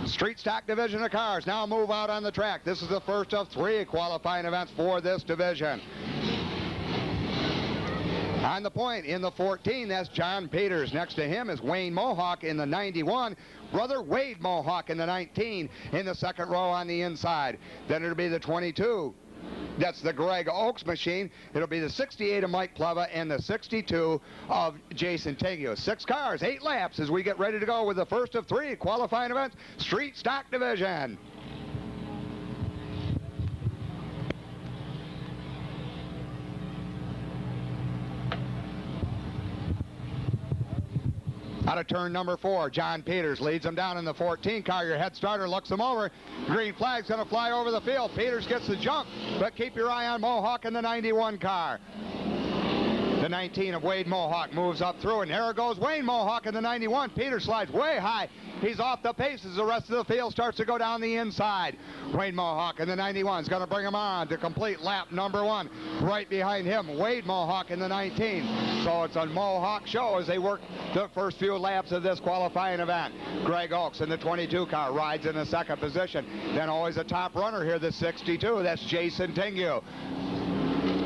Street stock division of cars now move out on the track. This is the first of 3 qualifying events for this division. On the point in the 14, that's John Peters. Next to him is Wayne Mohawk in the 91. Brother Wade Mohawk in the 19 in the second row on the inside. Then it'll be the 22. That's the Greg Oakes machine. It'll be the 68 of Mike Pleva and the 62 of Jason Tegue. 6 cars, 8 laps as we get ready to go with the first of 3 qualifying events, Street Stock Division. Out of turn number 4, John Peters leads him down in the 14 car. Your head starter looks him over. Green flag's going to fly over the field. Peters gets the jump, but keep your eye on Mohawk in the 91 car. The 19 of Wade Mohawk moves up through, and there goes Wayne Mohawk in the 91. Peters slides way high. He's off the pace as the rest of the field starts to go down the inside. Wayne Mohawk in the 91 is going to bring him on to complete lap number 1. Right behind him, Wade Mohawk in the 19. So it's a Mohawk show as they work the first few laps of this qualifying event. Greg Oakes in the 22 car rides in the second position. Then always a top runner here, the 62. That's Jason Tegue.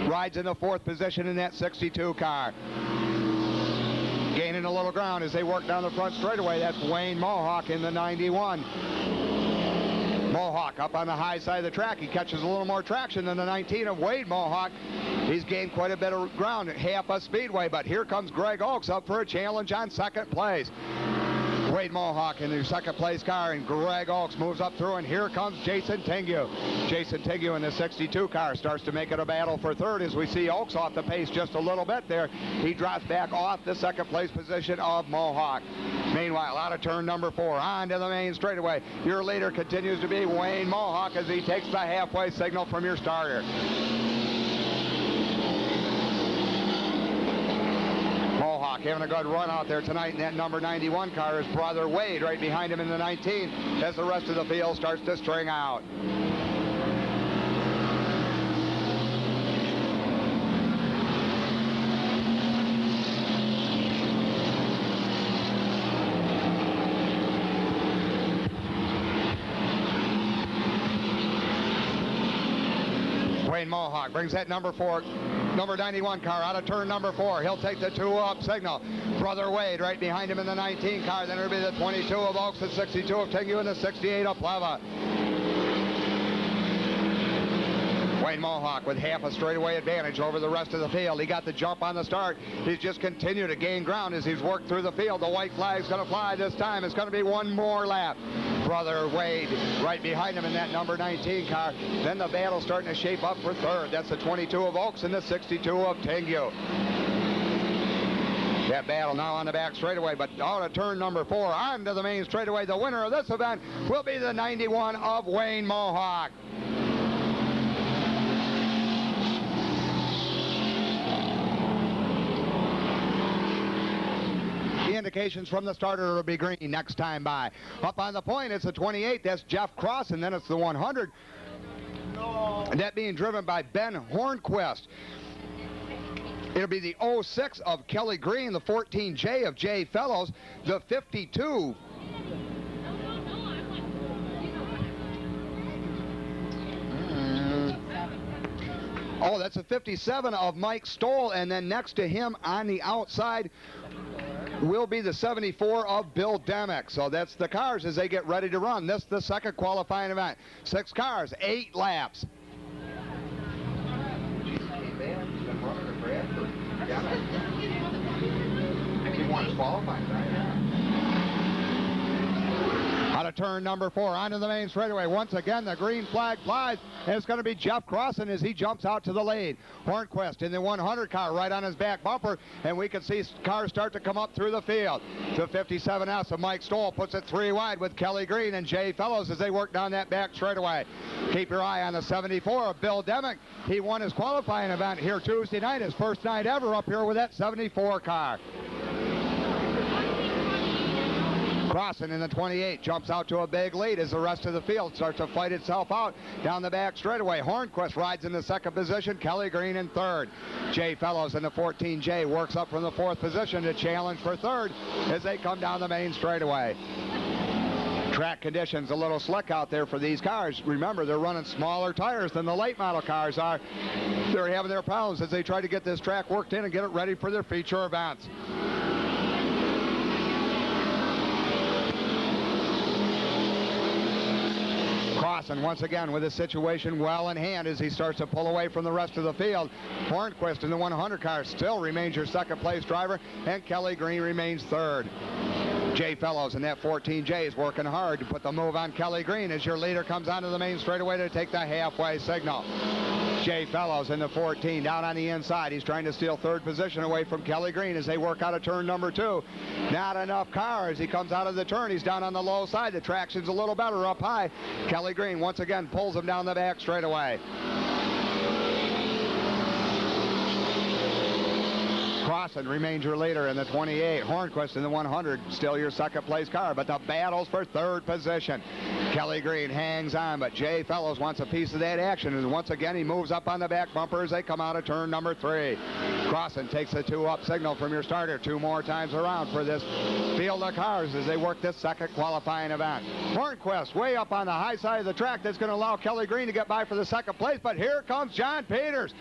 Rides in the 4th position in that 62 car. Gaining a little ground as they work down the front straightaway. That's Wayne Mohawk in the 91. Mohawk up on the high side of the track. He catches a little more traction than the 19 of Wade Mohawk. He's gained quite a bit of ground at half a speedway, but here comes Greg Oakes up for a challenge on second place. Wade Mohawk in the second place car, and Greg Oakes moves up through, and here comes Jason Tegue. Jason Tegue in the 62 car starts to make it a battle for third as we see Oakes off the pace just a little bit there. He drops back off the second place position of Mohawk. Meanwhile, out of turn number 4, on to the main straightaway. Your leader continues to be Wayne Mohawk as he takes the halfway signal from your starter. Mohawk having a good run out there tonight in that number 91 car. His brother Wade right behind him in the 19 as the rest of the field starts to string out. Wayne Mohawk brings that number 91 car out of turn number 4. He'll take the 2-up signal. Brother Wade right behind him in the 19 car. Then it'll be the 22 of Oakes, the 62 of Tegue, and the 68 of Pleva. Wayne Mohawk with half a straightaway advantage over the rest of the field. He got the jump on the start. He's just continued to gain ground as he's worked through the field. The white flag's going to fly this time. It's going to be one more lap. Brother Wade right behind him in that number 19 car. Then the battle's starting to shape up for third. That's the 22 of Oakes and the 62 of Tegue. That battle now on the back straightaway, but out of turn number 4 onto the main straightaway. The winner of this event will be the 91 of Wayne Mohawk. The indications from the starter will be green next time by. Up on the point, it's the 28. That's Jeff Cross, and then it's the 100. And that being driven by Ben Hornquist. It'll be the 06 of Kelly Green, the 14J of Jay Fellows, the 52. Oh, that's a 57 of Mike Stoll, and then next to him on the outside will be the 74 of Bill Demick. So that's the cars as they get ready to run. This is the second qualifying event. 6 cars, 8 laps. Out of turn number 4 onto the main straightaway. Once again, the green flag flies, and it's going to be Jeff Crossan as he jumps out to the lead. Hornquist in the 100 car right on his back bumper, and we can see cars start to come up through the field. The 57S of Mike Stoll puts it 3 wide with Kelly Green and Jay Fellows as they work down that back straightaway. Keep your eye on the 74 of Bill Demick. He won his qualifying event here Tuesday night, his first night ever up here with that 74 car. Crossan in the 28 jumps out to a big lead as the rest of the field starts to fight itself out down the back straightaway. Hornquist rides in the second position, Kelly Green in third. Jay Fellows in the 14J works up from the 4th position to challenge for third as they come down the main straightaway. Track conditions a little slick out there for these cars. Remember, they're running smaller tires than the late model cars are. They're having their problems as they try to get this track worked in and get it ready for their feature events. Crossan once again with his situation well in hand as he starts to pull away from the rest of the field. Hornquist in the 100 car still remains your second place driver, and Kelly Green remains third. Jay Fellows in that 14J is working hard to put the move on Kelly Green as your leader comes onto the main straightaway to take the halfway signal. Jay Fellows in the 14 down on the inside. He's trying to steal third position away from Kelly Green as they work out of turn number 2. Not enough car as he comes out of the turn. He's down on the low side. The traction's a little better up high. Kelly Green once again pulls him down the back straightaway. Crossan remains your leader in the 28. Hornquist in the 100, still your second place car, but the battle's for third position. Kelly Green hangs on, but Jay Fellows wants a piece of that action, and once again he moves up on the back bumper as they come out of turn number 3. Crossan takes the 2-up signal from your starter 2 more times around for this field of cars as they work this second qualifying event. Hornquist way up on the high side of the track. That's going to allow Kelly Green to get by for the second place, but here comes John Peters.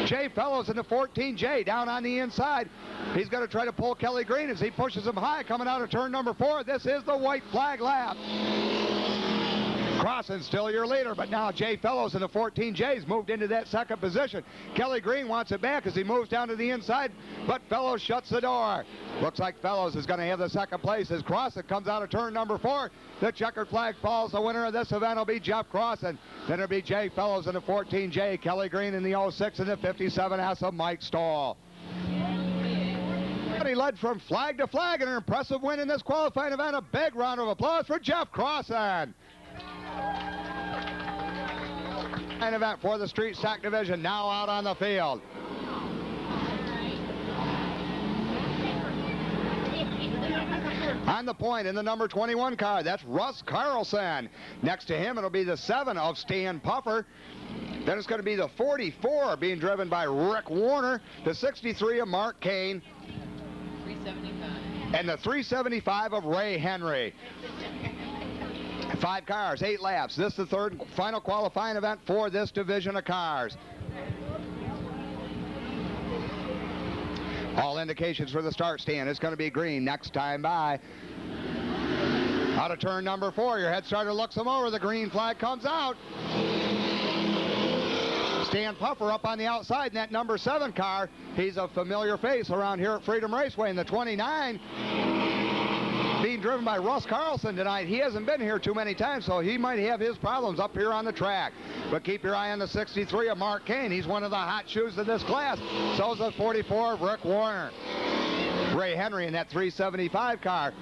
Jay Fellows in the 14J down on the inside. He's going to try to pull Kelly Green as he pushes him high coming out of turn number 4. This is the white flag lap. Crossan still your leader, but now Jay Fellows in the 14J's moved into that second position. Kelly Green wants it back as he moves down to the inside, but Fellows shuts the door. Looks like Fellows is going to have the second place as Crossan comes out of turn number 4. The checkered flag falls. The winner of this event will be Jeff Crossan. Then it'll be Jay Fellows in the 14J, Kelly Green in the 06, and the 57S of Mike Stahl. He led from flag to flag in an impressive win in this qualifying event. A big round of applause for Jeff Crossan. An event for the street stock division now out on the field. On the point in the number 21 car, that's Russ Carlson. Next to him, it'll be the 7 of Stan Puffer. Then it's going to be the 44 being driven by Rick Warner, the 63 of Mark Kane, 375. and the 375 of Ray Henry. 5 cars, 8 laps. This is the third and final qualifying event for this division of cars. All indications for the start stand. It's going to be green next time by. Out of turn number 4, your head starter looks him over. The green flag comes out. Stan Puffer up on the outside in that number 7 car. He's a familiar face around here at Freedom Raceway in the 29. Being driven by Russ Carlson tonight. He hasn't been here too many times, so he might have his problems up here on the track. But keep your eye on the 63 of Mark Kane. He's one of the hot shoes of this class. So is the 44 of Rick Warner. Ray Henry in that 375 car.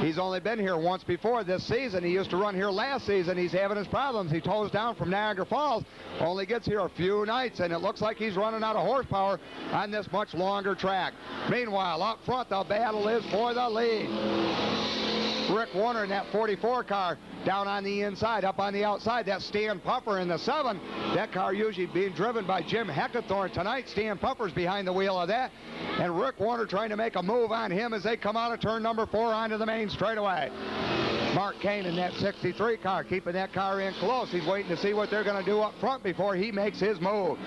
He's only been here once before this season. He used to run here last season. He's having his problems. He tows down from Niagara Falls. Only gets here a few nights, and it looks like he's running out of horsepower on this much longer track. Meanwhile, up front, the battle is for the lead. Rick Warner in that 44 car down on the inside. Up on the outside, that's Stan Puffer in the 7. That car usually being driven by Jim Heckathorn. Tonight, Stan Puffer's behind the wheel of that. And Rick Warner trying to make a move on him as they come out of turn number 4 onto the main straightaway. Mark Kane in that 63 car, keeping that car in close. He's waiting to see what they're going to do up front before he makes his move.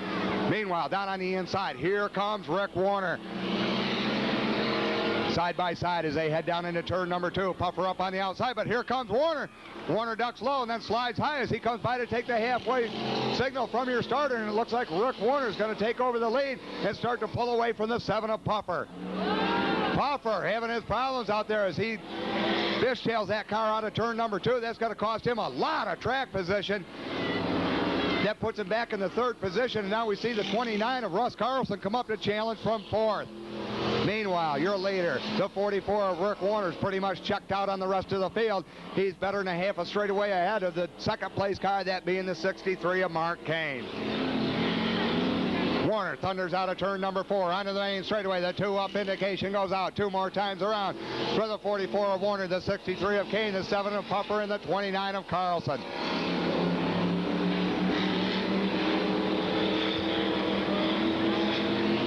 Meanwhile, down on the inside, here comes Rick Warner. Side by side as they head down into turn number 2. Puffer up on the outside, but here comes Warner. Warner ducks low and then slides high as he comes by to take the halfway signal from your starter, and it looks like Rick Warner is going to take over the lead and start to pull away from the 7 of Puffer. Puffer having his problems out there as he fishtails that car out of turn number 2. That's going to cost him a lot of track position. That puts him back in the 3rd position, and now we see the 29 of Russ Carlson come up to challenge from 4th. Meanwhile, your leader, the 44 of Rick Warner, is pretty much checked out on the rest of the field. He's better than a half a straightaway ahead of the 2nd place car, that being the 63 of Mark Kane. Warner thunders out of turn number 4 onto the main straightaway. The 2-up indication goes out 2 more times around for the 44 of Warner, the 63 of Kane, the 7 of Puffer, and the 29 of Carlson.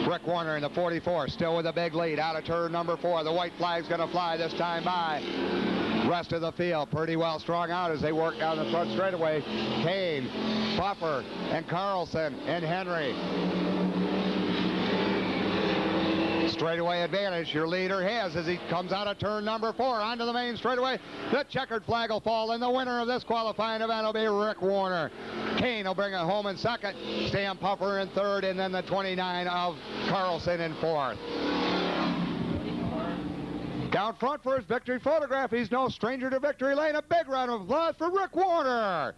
Rick Warner in the 44, still with a big lead out of turn number 4. The white flag's going to fly this time by. Rest of the field pretty well strung out as they work down the front straightaway. Kane, Puffer, and Carlson, and Henry. Straightaway advantage your leader has as he comes out of turn number 4 onto the main straightaway. The checkered flag will fall, and the winner of this qualifying event will be Rick Warner. Kane will bring it home in second, Stan Puffer in third, and then the 29 of Carlson in fourth. Down front for his victory photograph, he's no stranger to victory lane. A big round of applause for Rick Warner.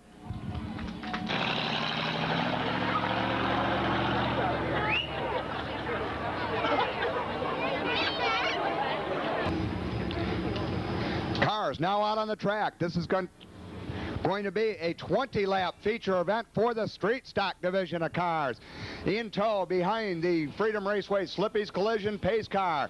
Cars now out on the track. This is going to be a 20-lap feature event for the street stock division of cars. In tow behind the Freedom Raceway Slippy's Collision pace car.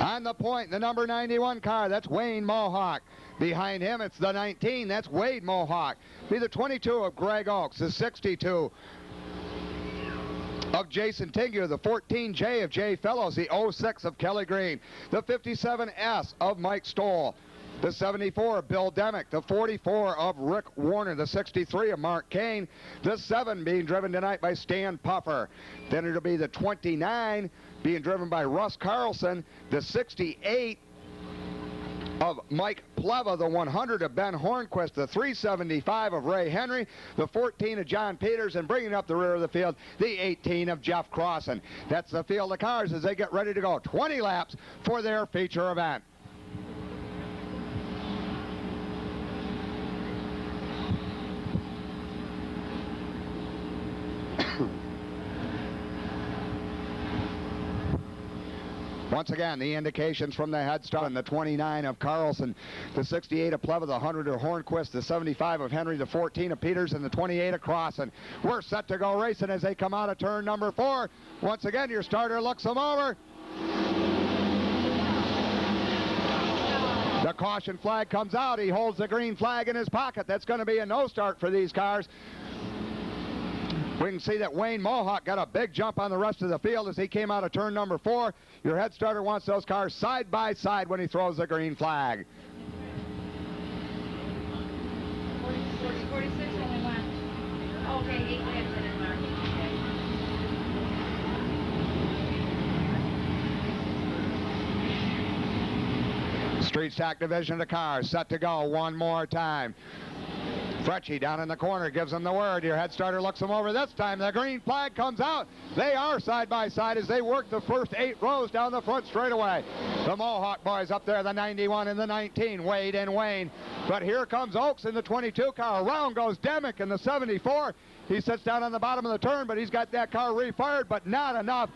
On the point, the number 91 car, that's Wayne Mohawk. Behind him, it's the 19, that's Wade Mohawk. Be the 22 of Greg Oaks, the 62 of Jason Tingu, the 14J of Jay Fellows, the 06 of Kelly Green, the 57S of Mike Stoll, the 74 of Bill Demick, the 44 of Rick Warner, the 63 of Mark Kane, the 7 being driven tonight by Stan Puffer. Then it'll be the 29 being driven by Russ Carlson, the 68 of Mike Pleva, the 100 of Ben Hornquist, the 375 of Ray Henry, the 14 of John Peters, and bringing up the rear of the field, the 18 of Jeff Crossan. That's the field of cars as they get ready to go 20 laps for their feature event. Once again, the indications from the head start, and the 29 of Carlson, the 68 of Pleva, the 100 of Hornquist, the 75 of Henry, the 14 of Peters, and the 28 of Crossan. We're set to go racing as they come out of turn number 4. Once again, your starter looks them over. The caution flag comes out. He holds the green flag in his pocket. That's going to be a no start for these cars. We can see that Wayne Mohawk got a big jump on the rest of the field as he came out of turn number 4. Your head starter wants those cars side by side when he throws the green flag. 46 only one. Okay, 8 laps in it, Mark. Street stock division of the cars set to go one more time. Fretchy down in the corner gives them the word. Your head starter looks them over this time. The green flag comes out. They are side by side as they work the first 8 rows down the front straightaway. The Mohawk boys up there, the 91 and the 19, Wade and Wayne. But here comes Oaks in the 22 car. Around goes Demick in the 74. He sits down on the bottom of the turn, but he's got that car refired, but not enough.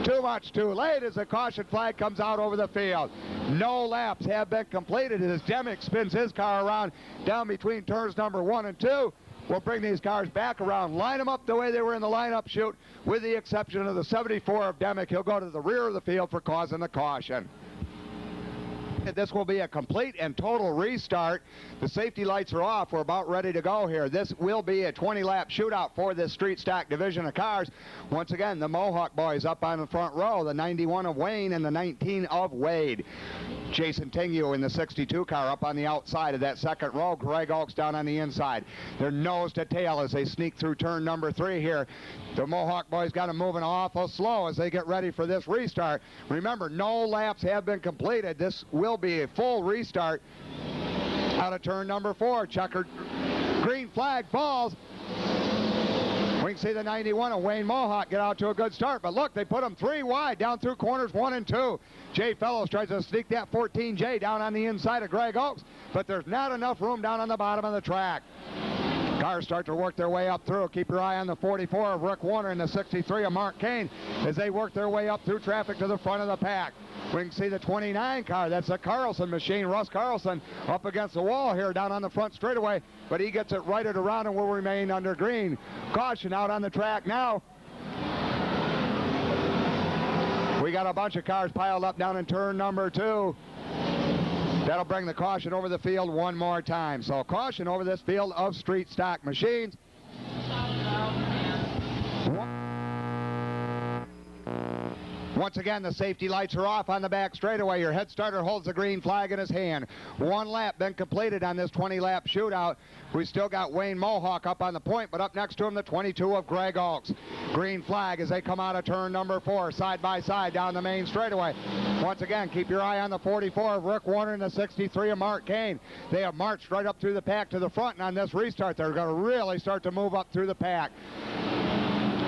Too much too late as the caution flag comes out over the field. No laps have been completed as Demick spins his car around down between turns number 1 and 2. We'll bring these cars back around, line them up the way they were in the lineup chute, with the exception of the 74 of Demick. He'll go to the rear of the field for causing the caution. This will be a complete and total restart. The safety lights are off. We're about ready to go here. This will be a 20-lap shootout for this street stock division of cars. Once again, the Mohawk boys up on the front row, the 91 of Wayne and the 19 of Wade. Jason Tingu in the 62 car up on the outside of that second row. Greg Oaks down on the inside. They're nose to tail as they sneak through turn number 3 here. The Mohawk boys got them moving awful slow as they get ready for this restart. Remember, no laps have been completed. This will be a full restart out of turn number 4. Checkered green flag falls. We can see the 91 of Wayne Mohawk get out to a good start, but look, they put them 3 wide down through corners 1 and 2. Jay Fellows tries to sneak that 14J down on the inside of Greg Oaks, but there's not enough room down on the bottom of the track. Cars start to work their way up through. Keep your eye on the 44 of Rick Warner and the 63 of Mark Kane as they work their way up through traffic to the front of the pack. We can see the 29 car. That's a Carlson machine. Russ Carlson up against the wall here down on the front straightaway, but he gets it righted around and will remain under green. Caution out on the track now. We got a bunch of cars piled up down in turn number 2. That'll bring the caution over the field one more time. So caution over this field of street stock machines. Once again, the safety lights are off on the back straightaway. Your head starter holds the green flag in his hand. One lap been completed on this 20-lap shootout. We still got Wayne Mohawk up on the point, but up next to him, the 22 of Greg Oaks. Green flag as they come out of turn number 4, side by side down the main straightaway. Once again, keep your eye on the 44 of Rick Warner and the 63 of Mark Kane. They have marched right up through the pack to the front, and on this restart, they're going to really start to move up through the pack.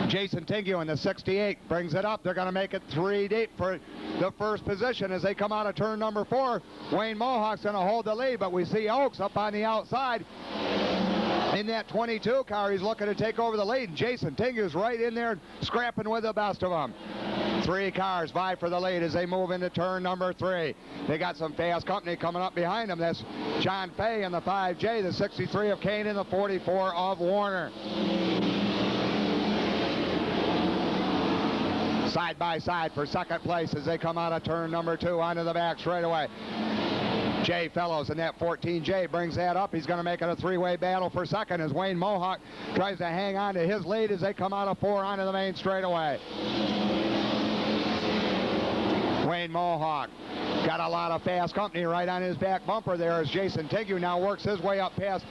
Jason Tingu in the 68 brings it up. They're going to make it 3 deep for the first position as they come out of turn number 4. Wayne Mohawk's going to hold the lead, but we see Oaks up on the outside. In that 22 car, he's looking to take over the lead, and Jason Tingu's right in there scrapping with the best of them. 3 cars vie for the lead as they move into turn number 3. They got some fast company coming up behind them. That's John Fay in the 5J, the 63 of Kane, and the 44 of Warner. Side by side for second place as they come out of turn number 2 onto the back straightaway. Jay Fellows in that 14J brings that up. He's going to make it a 3-way battle for second as Wayne Mohawk tries to hang on to his lead as they come out of 4 onto the main straightaway. Wayne Mohawk got a lot of fast company right on his back bumper there as Jason Tingu now works his way up past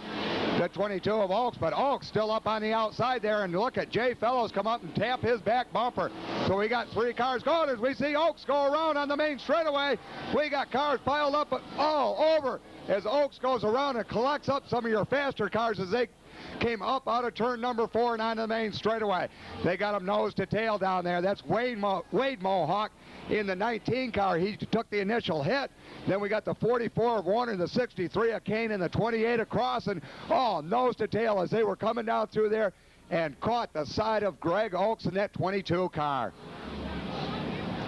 the 22 of Oaks, but Oaks still up on the outside there, and look at Jay Fellows come up and tap his back bumper. So we got 3 cars going as we see Oaks go around on the main straightaway. We got cars piled up all over as Oaks goes around and collects up some of your faster cars as they came up out of turn number 4 and onto the main straightaway. They got him nose to tail down there. That's Wade Mohawk in the 19 car. He took the initial hit. Then we got the 44 of Warner, the 63 of Kane, and the 28 across, and nose to tail as they were coming down through there and caught the side of Greg Oaks in that 22 car.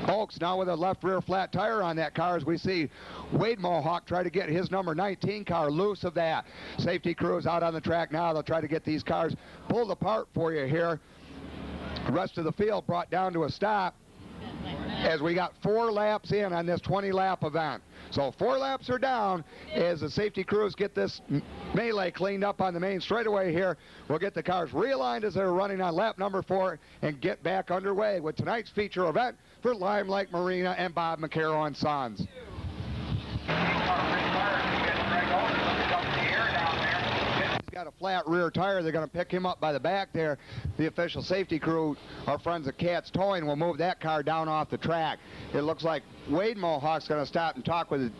Oaks now with a left rear flat tire on that car as we see Wade Mohawk try to get his number 19 car loose of that. Safety crews out on the track now. They'll try to get these cars pulled apart for you here. The rest of the field brought down to a stop as we got 4 laps in on this 20-lap event. So 4 laps are down as the safety crews get this melee cleaned up on the main straightaway here. We'll get the cars realigned as they're running on lap number 4 and get back underway with tonight's feature event for Lime Lake Marina and Bob McCarroll and Sons. He's got a flat rear tire. They're going to pick him up by the back there. The official safety crew, our friends at Cat's Towing, will move that car down off the track. It looks like Wade Mohawk's going to stop and talk with the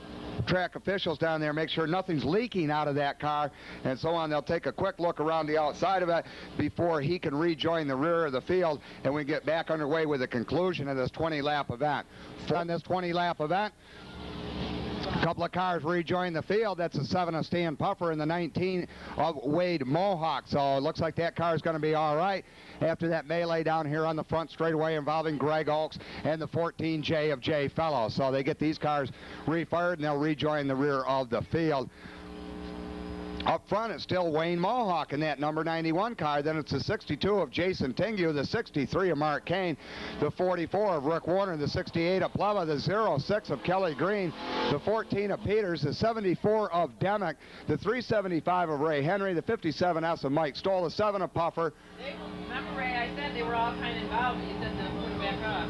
track officials down there, make sure nothing's leaking out of that car and so on. They'll take a quick look around the outside of it before he can rejoin the rear of the field, and we get back underway with the conclusion of this 20-lap event. On this 20-lap event, a couple of cars rejoin the field. That's the 7 of Stan Puffer and the 19 of Wade Mohawk. So it looks like that car is going to be all right after that melee down here on the front straightaway involving Greg Oaks and the 14J of Jay Fellows. So they get these cars refired and they'll rejoin the rear of the field. Up front, it's still Wayne Mohawk in that number 91 car. Then it's the 62 of Jason Tingu, the 63 of Mark Kane, the 44 of Rick Warner, the 68 of Pleva, the 06 of Kelly Green, the 14 of Peters, the 74 of Demick, the 375 of Ray Henry, the 57S of Mike Stoll, the 7 of Puffer. Remember, Ray, I said they were all kind of involved, and you said to put it back up.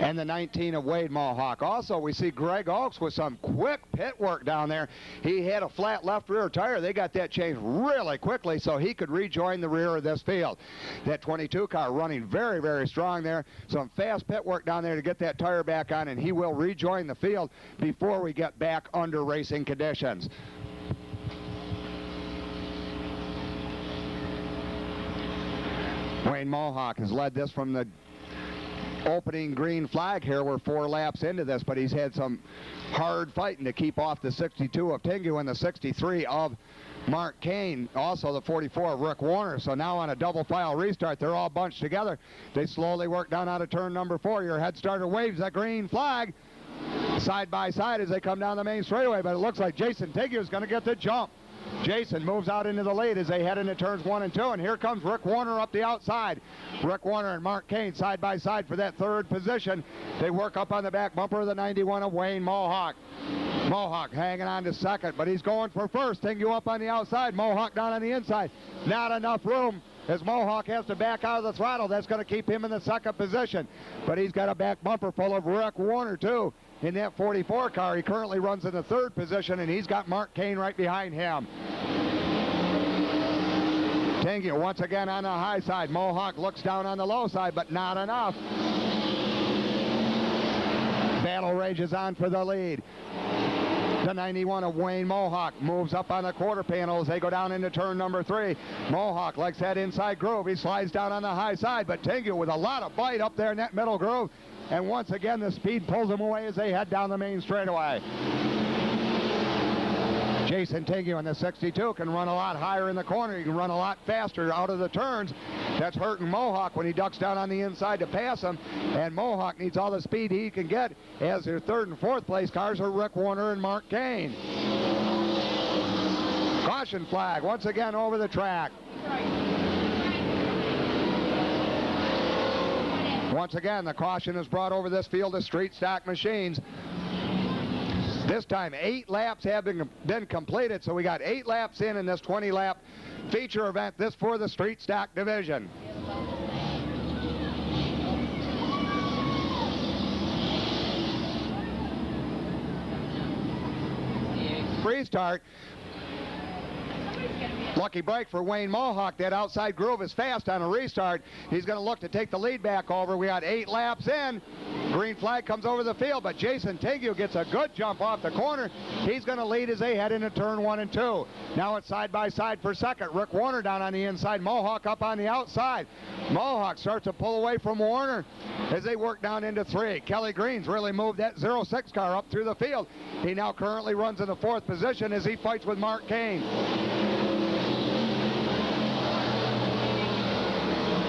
And the 19 of Wade Mohawk. Also, we see Greg Oaks with some quick pit work down there. He had a flat left rear tire. They got that changed really quickly so he could rejoin the rear of this field. That 22 car running very, very strong there. Some fast pit work down there to get that tire back on, and he will rejoin the field before we get back under racing conditions. Wayne Mohawk has led this from the opening green flag here. We're 4 laps into this, but he's had some hard fighting to keep off the 62 of Tingu and the 63 of Mark Kane, also the 44 of Rick Warner. So now on a double file restart, they're all bunched together. They slowly work down out of turn number 4. Your head starter waves that green flag side by side as they come down the main straightaway, but it looks like Jason Tingu is going to get the jump. Jason moves out into the lead as they head into turns 1 and 2, and here comes Rick Warner up the outside. Rick Warner and Mark Kane side by side for that 3rd position. They work up on the back bumper of the 91 of Wayne Mohawk. Mohawk hanging on to 2nd, but he's going for 1st. Tingu up on the outside, Mohawk down on the inside. Not enough room as Mohawk has to back out of the throttle. That's going to keep him in the second position. But he's got a back bumper full of Rick Warner, too, in that 44 car. He currently runs in the third position, and he's got Mark Kane right behind him. Tengu once again on the high side. Mohawk looks down on the low side, but not enough. Battle rages on for the lead. The 91 of Wayne Mohawk moves up on the quarter panel as they go down into turn number 3. Mohawk likes that inside groove. He slides down on the high side, but Tengu with a lot of bite up there in that middle groove. And once again, the speed pulls them away as they head down the main straightaway. Jason Tengu in the 62 can run a lot higher in the corner. He can run a lot faster out of the turns. That's hurting Mohawk when he ducks down on the inside to pass him. And Mohawk needs all the speed he can get, as their third and fourth place cars are Rick Warner and Mark Kane. Caution flag once again over the track. Once again, the caution is brought over this field of street stock machines. This time, 8 laps have been completed, so we got 8 laps in this 20-lap feature event, this for the street stock division. Free start. Lucky break for Wayne Mohawk. That outside groove is fast on a restart. He's going to look to take the lead back over. We got 8 laps in. Green flag comes over the field, but Jason Tengu gets a good jump off the corner. He's going to lead as they head into turn 1 and 2. Now it's side by side for second. Rick Warner down on the inside. Mohawk up on the outside. Mohawk starts to pull away from Warner as they work down into 3. Kelly Green's really moved that 06 car up through the field. He now currently runs in the 4th position as he fights with Mark Kane.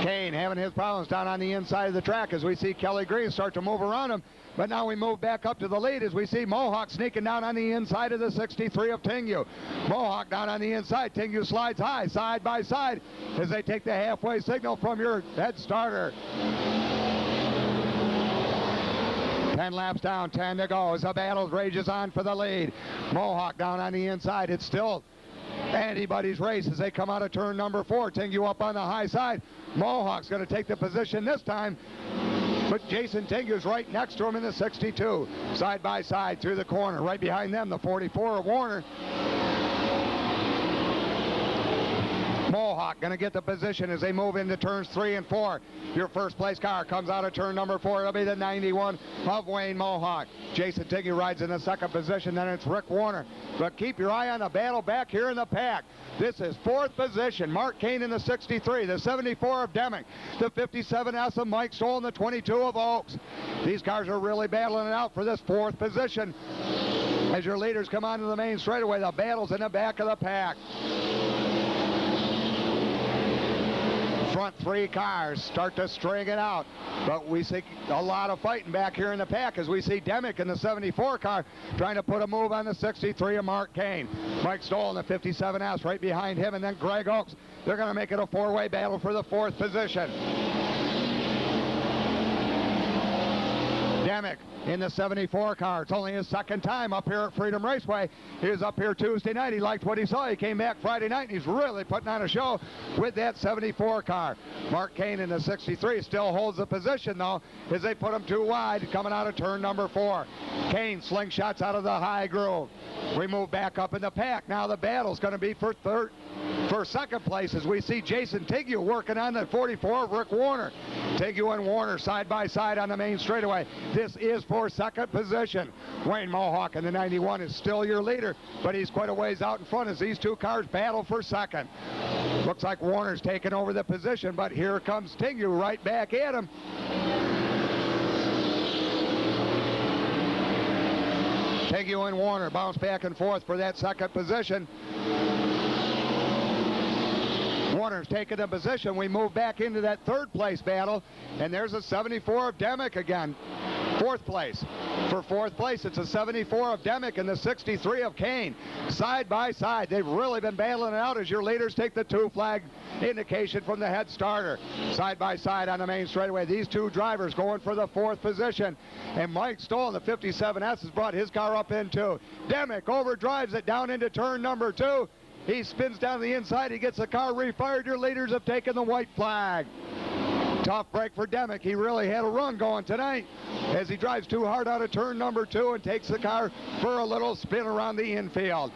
Kane having his problems down on the inside of the track as we see Kelly Green start to move around him. But now we move back up to the lead as we see Mohawk sneaking down on the inside of the 63 of Tengu. Mohawk down on the inside. Tengu slides high, side by side, as they take the halfway signal from your head starter. 10 laps down, 10 to go as the battle rages on for the lead. Mohawk down on the inside. It's still anybody's race as they come out of turn number 4. Tengu up on the high side. Mohawk's going to take the position this time, but Jason Tengu's right next to him in the 62. Side by side through the corner. Right behind them, the 44 of Warner. Mohawk going to get the position as they move into turns 3 and 4. Your first place car comes out of turn number 4. It'll be the 91 of Wayne Mohawk. Jason Tengu rides in the second position. Then it's Rick Warner. But keep your eye on the battle back here in the pack. This is 4th position. Mark Kane in the 63, the 74 of Demick, the 57S of Mike Stoll, and the 22 of Oaks. These cars are really battling it out for this 4th position. As your leaders come onto the main straightaway, the battle's in the back of the pack. Front 3 cars start to string it out, but we see a lot of fighting back here in the pack as we see Demick in the 74 car trying to put a move on the 63 of Mark Kane. Mike Stoll in the 57S right behind him, and then Greg Oaks. They're going to make it a 4-way battle for the 4th position. Demick in the 74 car. It's only his second time up here at Freedom Raceway. He was up here Tuesday night. He liked what he saw. He came back Friday night, and he's really putting on a show with that 74 car. Mark Kane in the 63 still holds the position, though, as they put him too wide coming out of turn number 4. Kane slingshots out of the high groove. We move back up in the pack. Now the battle's going to be for second place as we see Jason Tengu working on the 44 of Rick Warner. Tengu and Warner side by side on the main straightaway. This is for second position. Wayne Mohawk in the 91 is still your leader, but he's quite a ways out in front as these 2 cars battle for second. Looks like Warner's taking over the position, but here comes Tengu right back at him. Tengu and Warner bounce back and forth for that second position. Warner's taking the position. We move back into that 3rd place battle, and there's a 74 of Demick again. 4th place. For 4th place, it's a 74 of Demick and the 63 of Kane. Side by side, they've really been battling it out as your leaders take the 2 flag indication from the head starter. Side by side on the main straightaway, these 2 drivers going for the 4th position. And Mike Stoll in the 57S has brought his car up in too. Demick overdrives it down into turn number 2. He spins down the inside. He gets the car refired. Your leaders have taken the white flag. Tough break for Demick. He really had a run going tonight as he drives too hard out of turn number 2 and takes the car for a little spin around the infield.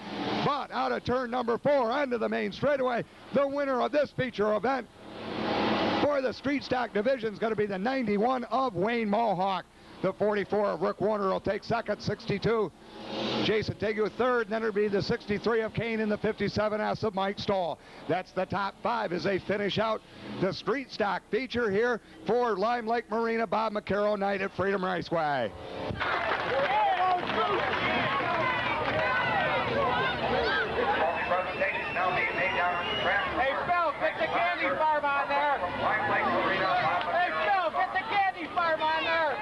But out of turn number 4 onto the main straightaway, the winner of this feature event for the street stock division is going to be the 91 of Wayne Mohawk. The 44 of Rick Warner will take second, 62 Jason Tegu third, and then it'll be the 63 of Kane and the 57S of Mike Stoll. That's the top 5 as they finish out the street stock feature here for Lime Lake Marina Bob McCarroll night at Freedom Raceway. Hey, Phil, get the candy farm on there. Hey, Phil, get the candy farm on there.